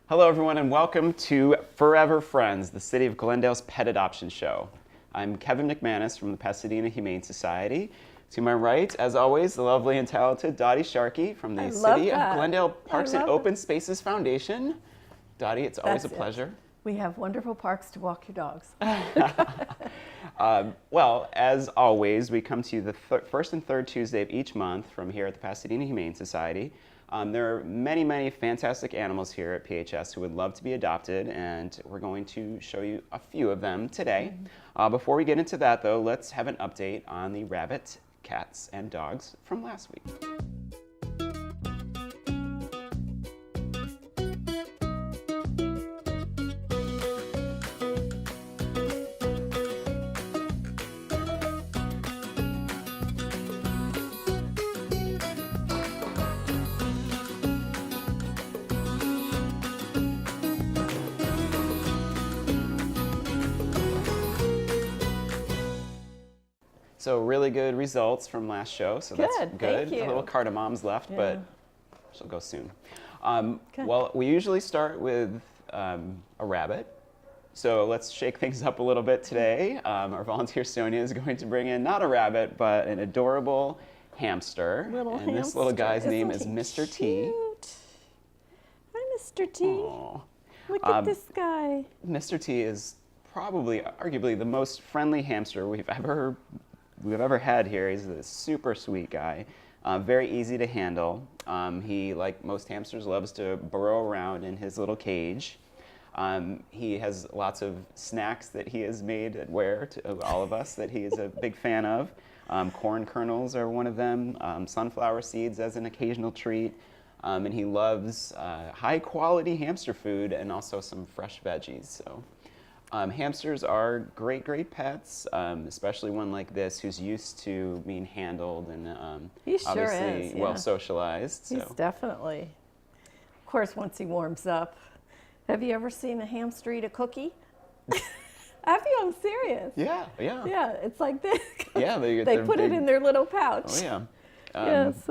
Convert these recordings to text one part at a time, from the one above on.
Hello, everyone, and welcome to Furrever Friends, the City of Glendale's pet adoption show. I'm Kevin McManus from the Pasadena Humane Society. To my right, as always, the lovely and talented Dottie Sharkey from the City of Glendale Parks and Open Spaces Foundation. Dottie, it's always a pleasure. We have wonderful parks to walk your dogs. Well, as always, we come to you the first and third Tuesday of each month from here at the Pasadena Humane Society. There are many, many fantastic animals here at PHS who would love to be adopted, and we're going to show you a few of them today. Before we get into that, though, let's have an update on the rabbit, cats, and dogs from last week. So really good results from last show, so that's good. Thank you. A little cardamom's left, but she'll go soon. Well, we usually start with a rabbit, so let's shake things up a little bit today. Our volunteer Sonia is going to bring in not a rabbit, but an adorable hamster. This little guy's name is Mr. T. Hi, Mr. T. Aww. Look at this guy. Mr. T is probably, arguably, the most friendly hamster we've ever had here. He's a super sweet guy, very easy to handle. He, like most hamsters, loves to burrow around in his little cage. He has lots of snacks that he has made at Ware to all of us that he is a big fan of. Corn kernels are one of them, sunflower seeds as an occasional treat. And he loves high quality hamster food and also some fresh veggies. So. Hamsters are great pets, especially one like this who's used to being handled and he sure obviously is, well socialized. He's definitely. Of course, once he warms up. Have you ever seen a hamster eat a cookie? I'm serious. Yeah. Yeah, it's like this. Yeah, they put big. It in their little pouch. Oh yeah. Yes,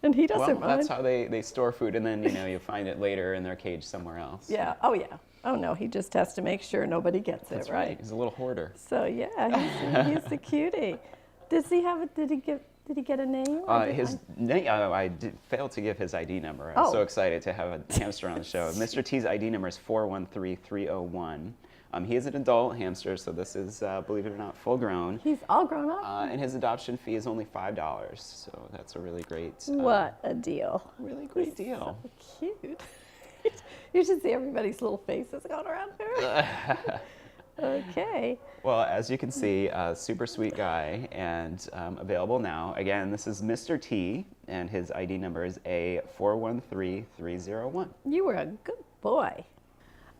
and he doesn't mind. That's how they store food, and then you find it later in their cage somewhere else. Yeah. Oh yeah. Oh no, he just has to make sure nobody gets That's it right. He's a little hoarder. So yeah, he's a cutie. Does he have? Did he get a name? His name. I failed to give his ID number. I was so excited to have a hamster on the show. Mr. T's ID number is 413301. He is an adult hamster, so this is, believe it or not, full grown. He's all grown up. And his adoption fee is only $5, so that's a really great. What a deal! Really great deal. So cute. You should see everybody's little faces going around here. Okay. Well, as you can see, super sweet guy and available now. Again, this is Mr. T, and his ID number is A413301. You were a good boy.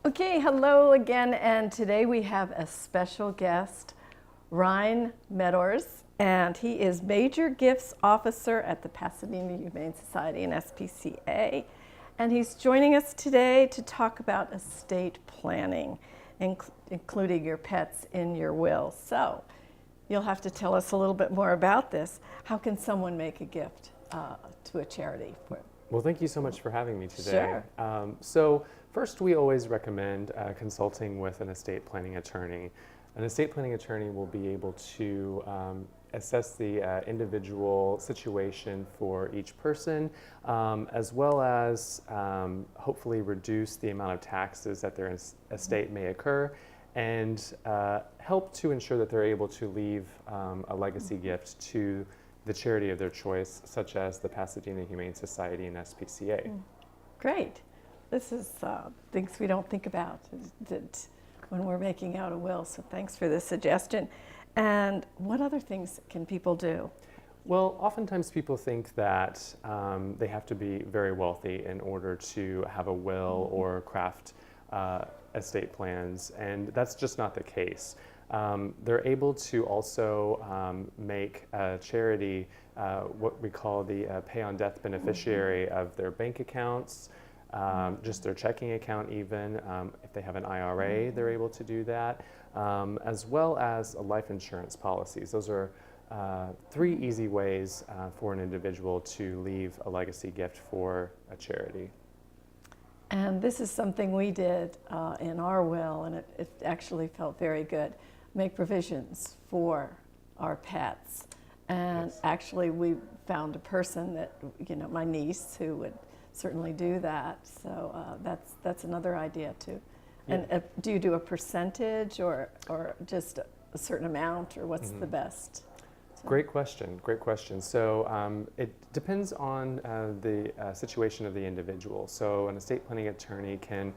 Okay, hello again, and today we have a special guest, Ryan Meadors, and he is Major Gifts Officer at the Pasadena Humane Society and SPCA. And he's joining us today to talk about estate planning, including your pets in your will. So you'll have to tell us a little bit more about this. How can someone make a gift to a charity? Well, thank you so much for having me today. Sure. So first, we always recommend consulting with an estate planning attorney. An estate planning attorney will be able to assess the individual situation for each person, as well as hopefully reduce the amount of taxes that their estate may occur, and help to ensure that they're able to leave a legacy gift to the charity of their choice, such as the Pasadena Humane Society and SPCA. Great. This is things we don't think about when we're making out a will, so thanks for this suggestion. And what other things can people do? Well, oftentimes people think that they have to be very wealthy in order to have a will or craft estate plans, and that's just not the case. They're able to also make a charity what we call the pay on death beneficiary of their bank accounts, just their checking account even. If they have an IRA, they're able to do that, as well as life insurance policies. Those are 3 easy ways for an individual to leave a legacy gift for a charity. And this is something we did in our will, and it actually felt very good. Make provisions for our pets. And Yes. actually we found a person that, my niece, who would certainly do that. So that's another idea too. Yeah. And do you do a percentage or just a certain amount, or what's the best? So. Great question. Great question. So it depends on the situation of the individual. So an estate planning attorney can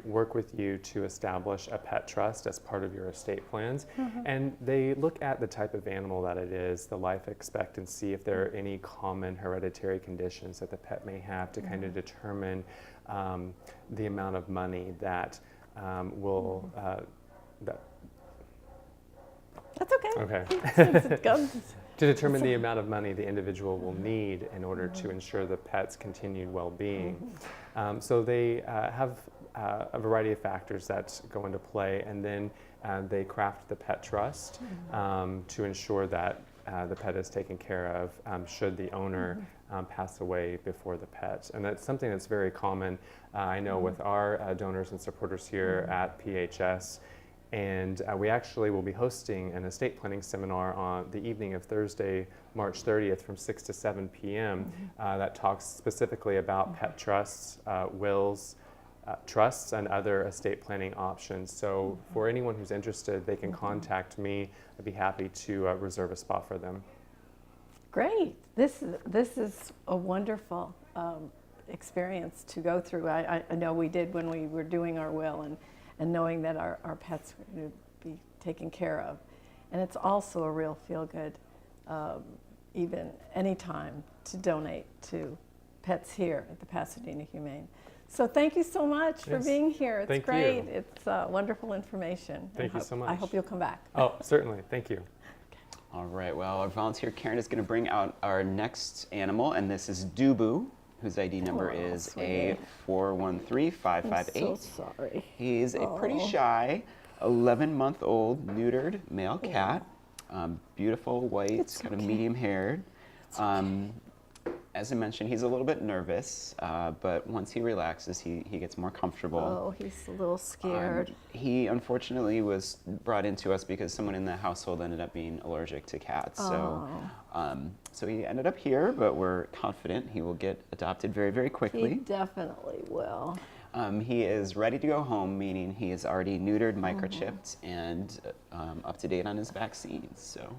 work with you to establish a pet trust as part of your estate plans. And they look at the type of animal that it is, the life expectancy, if there are any common hereditary conditions that the pet may have, to kind of determine the amount of money that will That's okay. Okay. To determine the amount of money the individual will need in order to ensure the pet's continued well-being. So they have a variety of factors that go into play, and then they craft the pet trust to ensure that the pet is taken care of should the owner pass away before the pet. And that's something that's very common, I know, with our donors and supporters here at PHS. And we actually will be hosting an estate planning seminar on the evening of Thursday, March 30th from 6 to 7 p.m. That talks specifically about pet trusts, wills, trusts, and other estate planning options. So for anyone who's interested, they can contact me. I'd be happy to reserve a spot for them. Great. This is a wonderful experience to go through. I know we did when we were doing our will, and knowing that our pets were going to be taken care of. And it's also a real feel-good, even anytime, to donate to pets here at the Pasadena Humane. So thank you so much for being here. It's great. You. It's wonderful information. Thank you so much. I hope you'll come back. Oh, certainly. Thank you. All right, well, our volunteer Karen is going to bring out our next animal, and this is Dubu, whose ID number is sweetie. A413558. I'm so sorry. He's a pretty shy 11-month-old neutered male cat, beautiful white, It's kind of okay. medium-haired. As I mentioned, he's a little bit nervous, but once he relaxes, he gets more comfortable. Oh, he's a little scared. He unfortunately was brought into us because someone in the household ended up being allergic to cats. So, so he ended up here, but we're confident he will get adopted very, very He quickly. definitely will. He is ready to go home, meaning he is already neutered, microchipped, and up to date on his vaccines. So.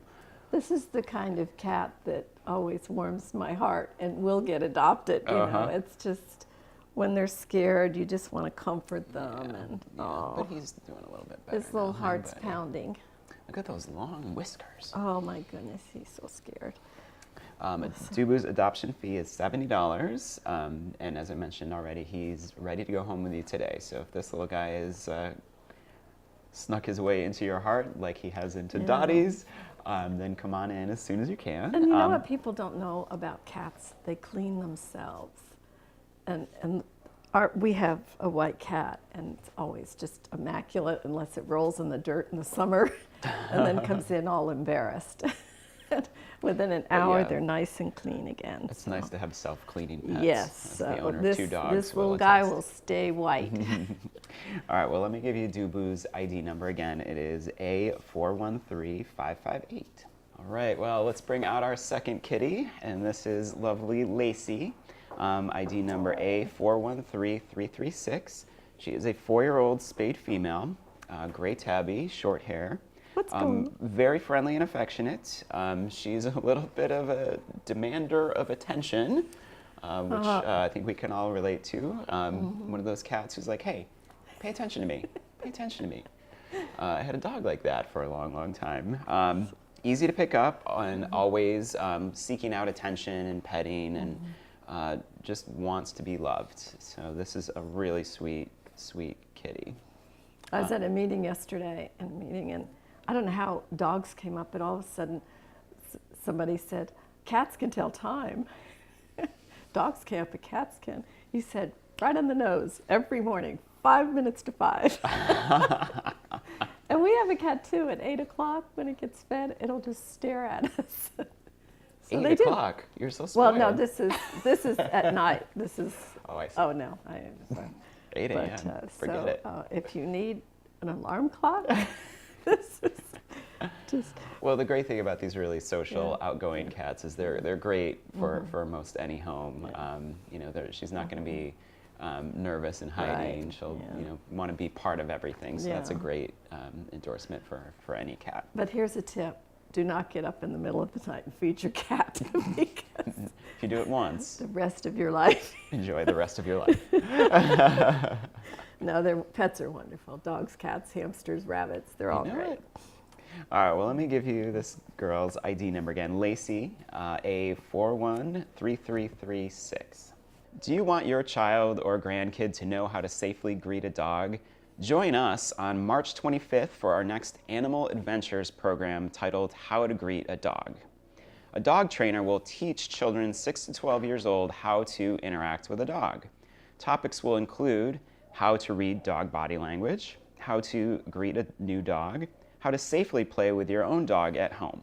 This is the kind of cat that always warms my heart and will get adopted. You know, it's just when they're scared, you just want to comfort them. But he's doing a little bit better. His little now, heart's but pounding. Look at those long whiskers. Oh my goodness, he's so scared. Dubu's adoption fee is $70, and as I mentioned already, he's ready to go home with you today. So if this little guy is snuck his way into your heart like he has into Dottie's, then come on in as soon as you can. And you know what people don't know about cats? They clean themselves. And we have a white cat, and it's always just immaculate unless it rolls in the dirt in the summer and then comes in all embarrassed. Within an hour, they're nice and clean again. It's nice to have self-cleaning pets. Yes, As the so owner of this 2 dogs little will guy attest. will stay white. All right, well, let me give you Dubu's ID number again. It is A413558. All right, well, let's bring out our second kitty, and this is lovely Lacey. ID number A413336. She is a 4-year-old spayed female, gray tabby, short hair. What's going on? Very friendly and affectionate. She's a little bit of a demander of attention, which I think we can all relate to. One of those cats who's like, hey, pay attention to me. Pay attention to me. I had a dog like that for a long, long time. Easy to pick up and always seeking out attention and petting and just wants to be loved. So this is a really sweet, sweet kitty. I was at a meeting yesterday, and I don't know how dogs came up, but all of a sudden somebody said, cats can tell time. Dogs can't, but cats can. He said, right on the nose, every morning, 5 minutes to 5. And we have a cat too. At 8 o'clock when it gets fed, it'll just stare at us. So 8 o'clock? You're so spoiled. Well, no, this is at night. This is. Oh, I see. Oh no, sorry. 8 a.m. Forget it. If you need an alarm clock, this is just. Well, the great thing about these really social, outgoing cats is they're great for most any home. She's not going to be nervous and hiding. Right. She'll want to be part of everything. So that's a great endorsement for any cat. But here's a tip: do not get up in the middle of the night and feed your cat, because If you do it once, the rest of your life. enjoy the rest of your life. No, their pets are wonderful. Dogs, cats, hamsters, rabbits, they're all great. All right, well, let me give you this girl's ID number again. Lacey, A413336. Do you want your child or grandkid to know how to safely greet a dog? Join us on March 25th for our next Animal Adventures program titled How to Greet a Dog. A dog trainer will teach children 6 to 12 years old how to interact with a dog. Topics will include how to read dog body language, how to greet a new dog, how to safely play with your own dog at home.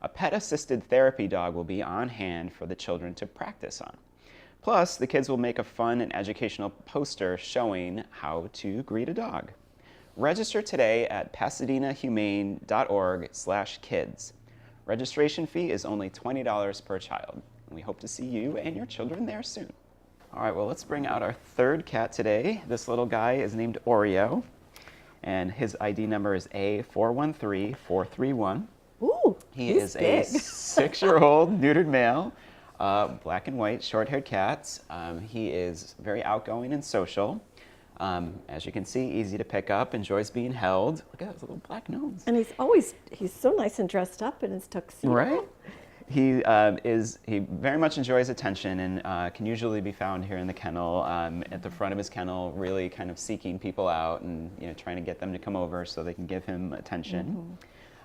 A pet-assisted therapy dog will be on hand for the children to practice on. Plus, the kids will make a fun and educational poster showing how to greet a dog. Register today at pasadenahumane.org/kids. Registration fee is only $20 per child. And we hope to see you and your children there soon. All right, well, let's bring out our third cat today. This little guy is named Oreo, and his ID number is A413431. Ooh, He he's is big. a 6-year-old neutered male, black and white, short-haired cat. He is very outgoing and social. As you can see, easy to pick up, enjoys being held. Look at his little black nose. And he's so nice and dressed up in his tuxedo. Right? He very much enjoys attention and can usually be found here in the kennel, at the front of his kennel, really kind of seeking people out and trying to get them to come over so they can give him attention.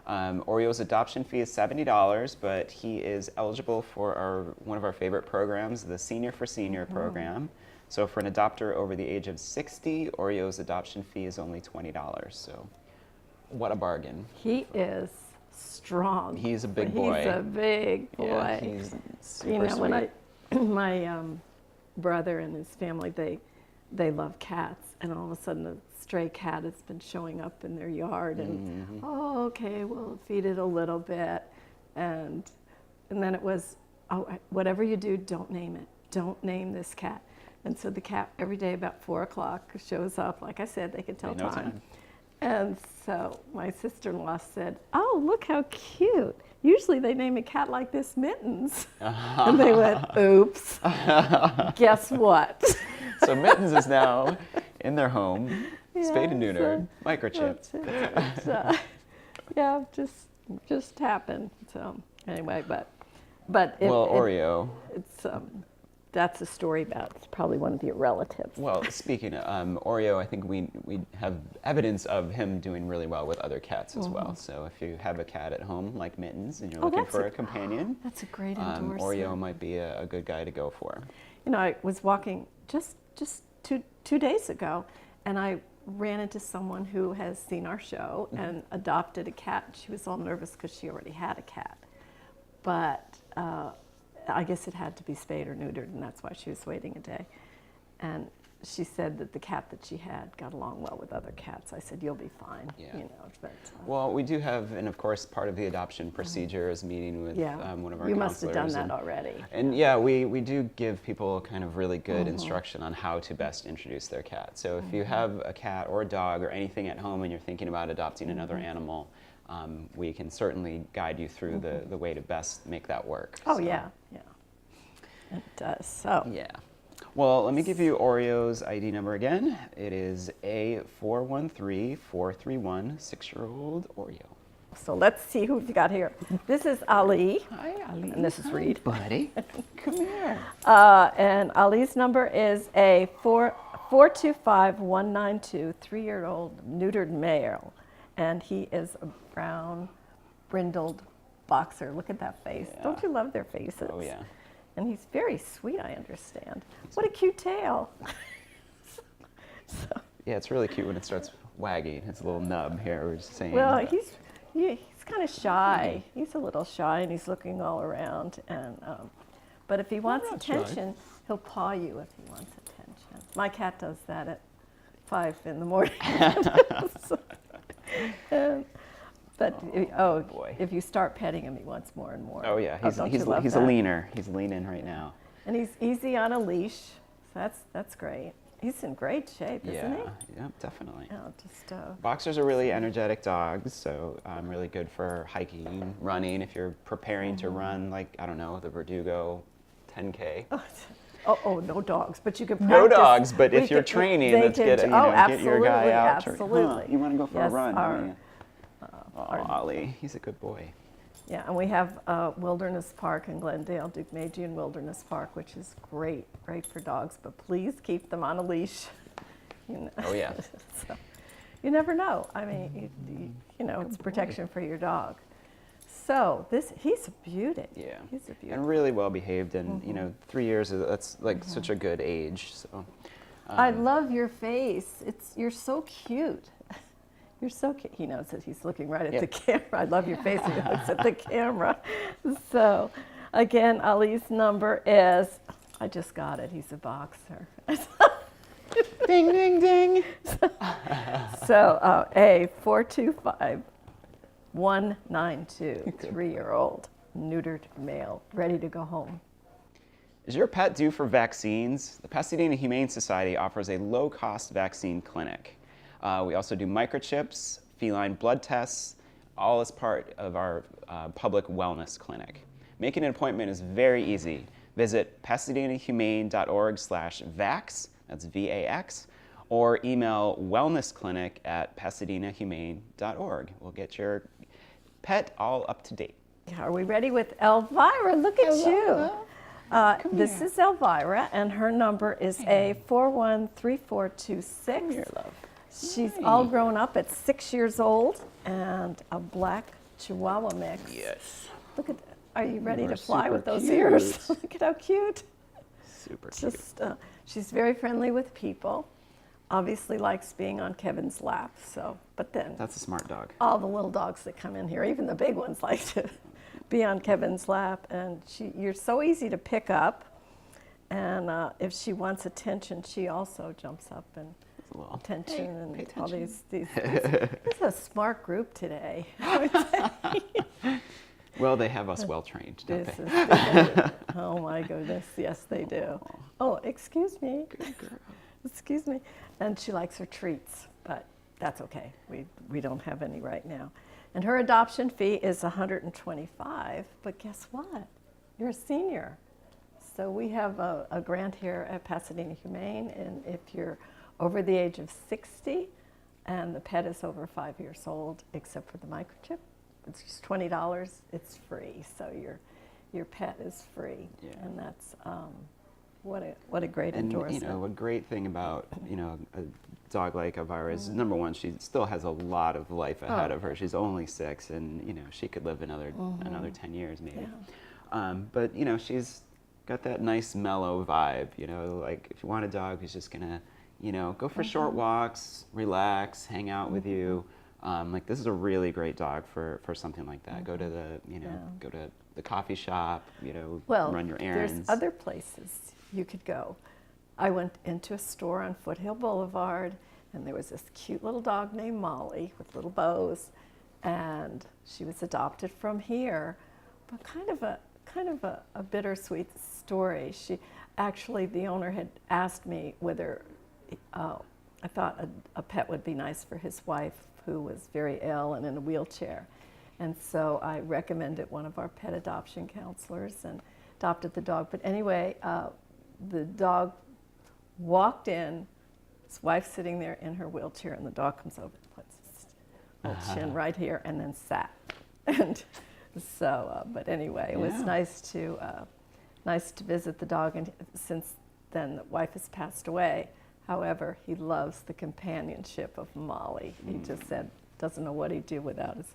Oreo's adoption fee is $70, but he is eligible for one of our favorite programs, the Senior for Senior program. So for an adopter over the age of 60, Oreo's adoption fee is only $20. So what a bargain. He is strong. He's a big boy. He's a big boy. Yeah, he's super sweet. When my brother and his family, they love cats, and all of a sudden a stray cat has been showing up in their yard, and okay, we'll feed it a little bit, and then it was, whatever you do, don't name it. Don't name this cat. And so the cat every day about 4 o'clock shows up. Like I said, they can tell time. And so my sister-in-law said, "Oh, look how cute. Usually they name a cat like this Mittens." And they went, "Oops." Guess what? So Mittens is now in their home, spayed and neutered, microchipped. Yeah, just happened. So anyway, but Oreo. It's that's a story about probably one of your relatives. Well, speaking of Oreo, I think we have evidence of him doing really well with other cats as well. So if you have a cat at home like Mittens and you're looking for a companion, that's a great endorsement. Oreo might be a good guy to go for. I was walking just 2 days ago, and I ran into someone who has seen our show and adopted a cat. She was all nervous because she already had a cat, but I guess it had to be spayed or neutered, and that's why she was waiting a day. And she said that the cat that she had got along well with other cats. I said, "You'll be fine." Yeah. But, well, we do have, and of course, part of the adoption procedure is meeting with one of our you must have done counselors. that already. And we do give people kind of really good instruction on how to best introduce their cat. So if you have a cat or a dog or anything at home and you're thinking about adopting another animal, we can certainly guide you through the way to best make that work. Oh, yeah. It does. So. Yeah. Well, let me give you Oreo's ID number again. It is A413431, 6-year-old Oreo. So let's see who we've got here. This is Ali. Hi, Ali. And this is Reed. Buddy, come here. And Ali's number is a 425192, 3-year-old neutered male. And he is a brown, brindled boxer. Look at that face. Yeah. Don't you love their faces? Oh, yeah. And he's very sweet, I understand. What a cute tail. Yeah, it's really cute when it starts wagging. His little nub here, we're just saying. Well, he's kind of shy. He's a little shy, and he's looking all around. And but if he wants attention, he'll paw you if he wants attention. My cat does that 5 in the morning. So, but boy. if you start petting him, he wants more and more. Oh yeah, don't he's you love a that? leaner. He's leaning right now. And he's easy on a leash. So that's great. He's in great shape, isn't he? Yeah, definitely. Oh, just Boxers are really energetic dogs, so really good for hiking, running. If you're preparing to run, like, I don't know, the Verdugo 10K. Oh, no dogs, but you can practice. No dogs, but if you're could- training, they let's can get, do- get your guy out. Absolutely. You want to go for a Yes, run? our- Ollie, he's a good boy. Yeah, and we have Wilderness Park in Glendale, Duke Magian Wilderness Park, which is great for dogs, but please keep them on a leash. You know. Oh yeah. So, you never know. I mean, it's protection for your dog. So he's a beauty. Yeah. He's a beauty. And really well behaved, and 3 years, that's like such a good age. So. I love your face. You're so cute. You're so cute. He knows that he's looking right at the camera. I love your face. He looks at the camera. So, again, Ali's number is, I just got it. He's a boxer. Ding, ding, ding. So, 425-192, 3-year-old, neutered male, ready to go home. Is your pet due for vaccines? The Pasadena Humane Society offers a low-cost vaccine clinic. We also do microchips, feline blood tests, all as part of our public wellness clinic. Making an appointment is very easy. Visit pasadenahumane.org/vax, that's V-A-X, or email wellnessclinic@pasadenahumane.org. We'll get your pet all up to date. Are we ready with Elvira? Look at you. This is Elvira, and her number is A413426. Come here, love. She's all grown up at 6 years old and a black Chihuahua mix. Yes. Look at that. Are you ready You to are fly with super those cute. ears? Look at how cute. Super cute. Just, she's very friendly with people. Obviously likes being on Kevin's lap. So, but then That's a smart dog. all the little dogs that come in here, even the big ones, like to be on Kevin's lap. And you're so easy to pick up. And if she wants attention, she also jumps up and attention and pay all attention. these. This is a smart group today. I would say. Well, they have us well trained, don't This they? is oh my goodness, yes they do. Oh, excuse me. Good girl. Excuse me. And she likes her treats, but that's okay. We don't have any right now. And her adoption fee is $125, but guess what? You're a senior. So we have a grant here at Pasadena Humane, and if you're over the age of 60 and the pet is over 5 years old, except for the microchip, it's just $20, it's free. So your pet is free. Yeah. And that's what a great And endorsement. a great thing about a dog like Elvira is, number one, she still has a lot of life ahead of her. She's only 6, and she could live another 10 years maybe. Yeah. But she's got that nice mellow vibe. Like if you want a dog who's just gonna go for short walks, relax, hang out with you. Like this is a really great dog for something like that. Go to the go to the coffee shop. Run your errands. There's other places you could go. I went into a store on Foothill Boulevard, and there was this cute little dog named Molly with little bows, and she was adopted from here, but kind of a bittersweet story. The owner had asked me whether I thought a pet would be nice for his wife, who was very ill and in a wheelchair. And so I recommended one of our pet adoption counselors and adopted the dog. But anyway, the dog walked in, his wife's sitting there in her wheelchair, and the dog comes over and puts his little chin right here and then sat. And so, but anyway, it was nice to visit the dog. And since then, the wife has passed away. However, he loves the companionship of Molly. He just said doesn't know what he'd do without his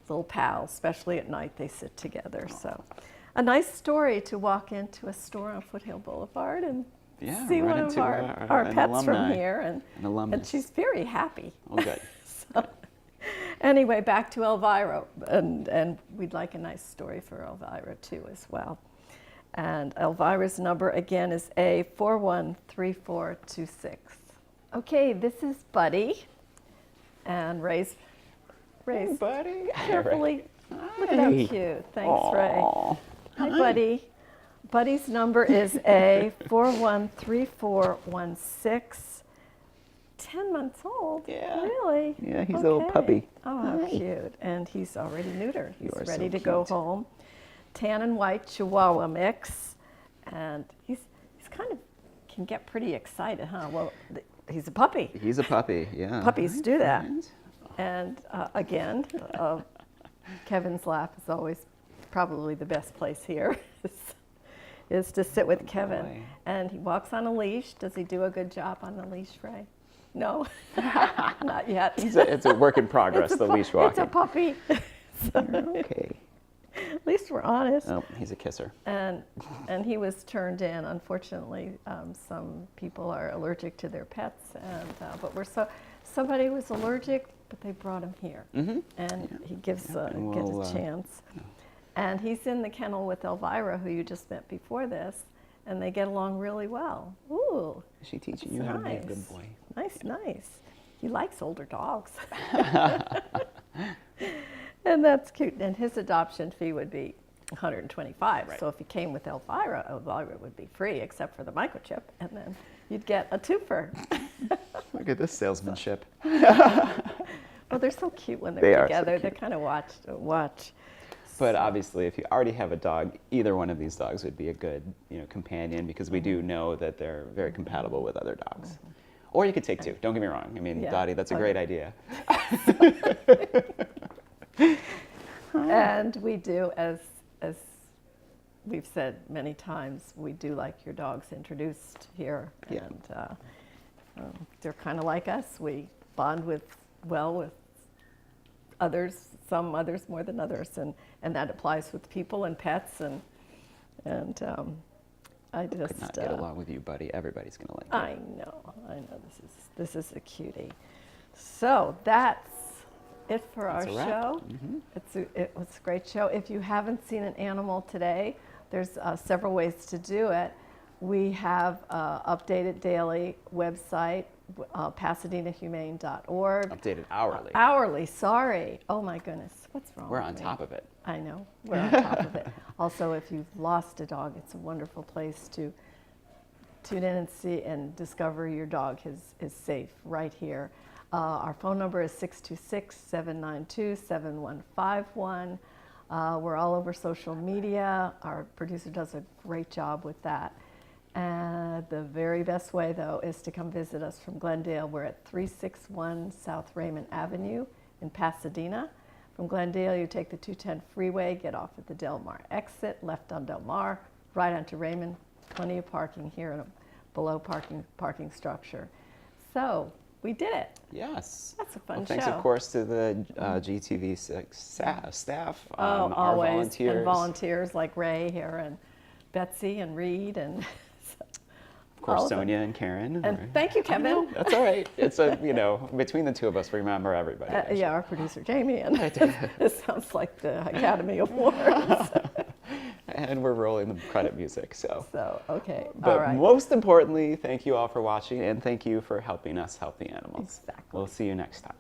little pal, especially at night they sit together. So a nice story to walk into a store on Foothill Boulevard and see run one of into our an pets from alumni, here. an And alumnus. she's very happy. Oh, good. So, anyway, back to Elvira. And we'd like a nice story for Elvira too as well. And Elvira's number again is A413426. Okay, this is Buddy. And Ray's Hey, buddy. carefully. Look at how Hey. cute. Thanks, Ray. Aw. Hi, Buddy. Buddy's number is A413416. 10 months old. Yeah. Really? Yeah, he's a little puppy. Oh, how Hi. cute. And he's already neutered. He's You are ready so to go cute. home. Tan and white Chihuahua mix. And he's kind of can get pretty excited, huh? Well, he's a puppy. He's a puppy, yeah. Puppies do that. Right. And again, Kevin's lap is always probably the best place here, is to sit with Kevin. boy. And he walks on a leash. Does he do a good job on the leash, Ray? No, not yet. It's a work in progress, It's a the leash It's walking. a puppy. Okay. At least we're honest. Oh, he's a kisser. And he was turned in. Unfortunately, some people are allergic to their pets, and but somebody was allergic, but they brought him here, and he gives Yeah, and gets we'll, a chance. And he's in the kennel with Elvira, who you just met before this, and they get along really well. Ooh, Is she teaching you how to be a good nice. boy? Nice. He likes older dogs. And that's cute. And his adoption fee would be $125. Right. So if he came with Elvira would be free except for the microchip, and then you'd get a twofer. Look at this salesmanship. Well, they're so cute when They they're are so together. They cute. kind of watch. But obviously, if you already have a dog, either one of these dogs would be a good, companion, because we do know that they're very compatible with other dogs. Or you could take two. Don't get me wrong. I mean, Yeah. Dottie, that's a great idea. And we do, as we've said many times, we do like your dogs introduced here, Yeah. and they're kind of like us. We bond with others, some others more than others, and that applies with people and pets, and I Could just not get along with you, buddy. Everybody's gonna like you. I know. This is a cutie. So that's it for That's our a wrap. show. It was a great show. If you haven't seen an animal today, there's several ways to do it. We have updated daily website, PasadenaHumane.org. Updated hourly. Hourly, sorry. Oh my goodness, what's wrong We're with on me? top of it. I know, we're on top of it. Also, if you've lost a dog, it's a wonderful place to tune in and see and discover your dog is safe right here. Our phone number is 626-792-7151. We're all over social media. Our producer does a great job with that. And the very best way, though, is to come visit us from Glendale. We're at 361 South Raymond Avenue in Pasadena. From Glendale, you take the 210 freeway, get off at the Del Mar exit, left on Del Mar, right onto Raymond. Plenty of parking here and a below parking structure. So we did it. Yes. That's a fun Well, thanks, show. of course, to the GTV staff, our Always. volunteers. And volunteers like Ray here and Betsy and Reed and Of course, all of them. Sonia and Karen. And thank you, Kevin. That's all right. It's between the two of us, we remember everybody. Yeah, our producer Jamie, and it sounds like the Academy Awards. And we're rolling the credit music, so. So, okay, But all right. most importantly, thank you all for watching, and thank you for helping us help the animals. Exactly. We'll see you next time.